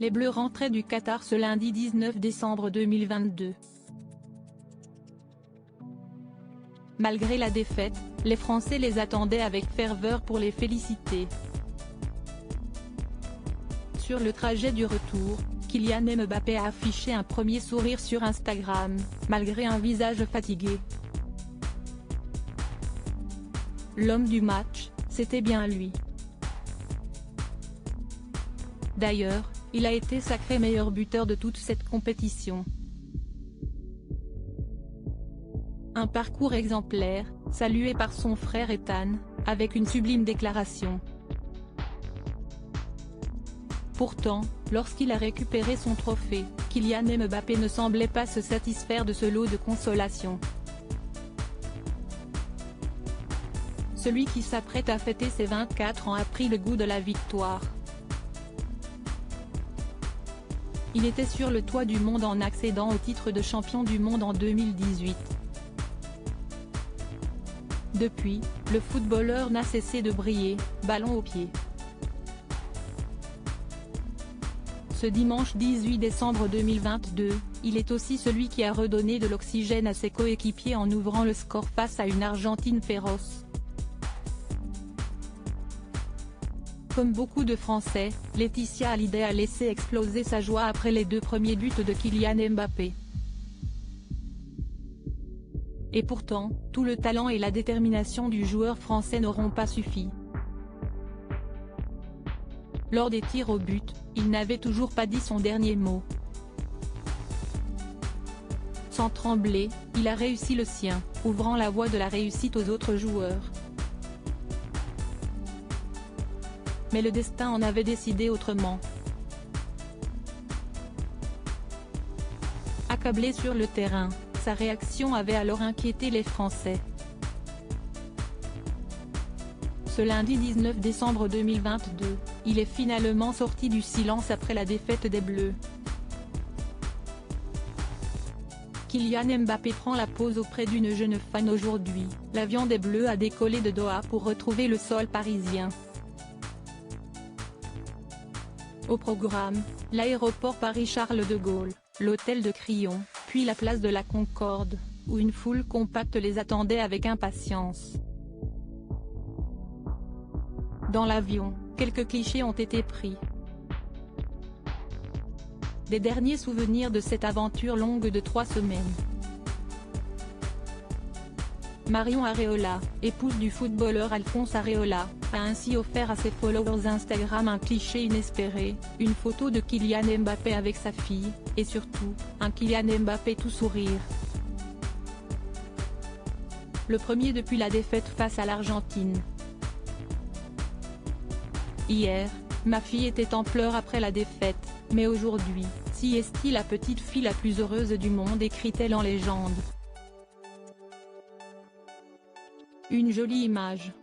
Les Bleus rentraient du Qatar ce lundi 19 décembre 2022. Malgré la défaite, les Français les attendaient avec ferveur pour les féliciter. Sur le trajet du retour, Kylian Mbappé a affiché un premier sourire sur Instagram, malgré un visage fatigué. L'homme du match, c'était bien lui. D'ailleurs, il a été sacré meilleur buteur de toute cette compétition. Un parcours exemplaire, salué par son frère Ethan, avec une sublime déclaration. Pourtant, lorsqu'il a récupéré son trophée, Kylian Mbappé ne semblait pas se satisfaire de ce lot de consolation. Celui qui s'apprête à fêter ses 24 ans a pris le goût de la victoire. Il était sur le toit du monde en accédant au titre de champion du monde en 2018. Depuis, le footballeur n'a cessé de briller, ballon au pied. Ce dimanche 18 décembre 2022, il est aussi celui qui a redonné de l'oxygène à ses coéquipiers en ouvrant le score face à une Argentine féroce. Comme beaucoup de Français, Laetitia Hallyday a laissé exploser sa joie après les deux premiers buts de Kylian Mbappé. Et pourtant, tout le talent et la détermination du joueur français n'auront pas suffi. Lors des tirs au but, il n'avait toujours pas dit son dernier mot. Sans trembler, il a réussi le sien, ouvrant la voie de la réussite aux autres joueurs. Mais le destin en avait décidé autrement. Accablé sur le terrain, sa réaction avait alors inquiété les Français. Ce lundi 19 décembre 2022, il est finalement sorti du silence après la défaite des Bleus. Kylian Mbappé prend la pause auprès d'une jeune fan aujourd'hui. L'avion des Bleus a décollé de Doha pour retrouver le sol parisien. Au programme, l'aéroport Paris-Charles de Gaulle, l'hôtel de Crillon, puis la place de la Concorde, où une foule compacte les attendait avec impatience. Dans l'avion, quelques clichés ont été pris. Des derniers souvenirs de cette aventure longue de 3 semaines. Marion Areola, épouse du footballeur Alphonse Areola, a ainsi offert à ses followers Instagram un cliché inespéré, une photo de Kylian Mbappé avec sa fille, et surtout, un Kylian Mbappé tout sourire. Le premier depuis la défaite face à l'Argentine. Hier, ma fille était en pleurs après la défaite, mais aujourd'hui, si est-il la petite fille la plus heureuse du monde, écrit-elle en légende. Une jolie image.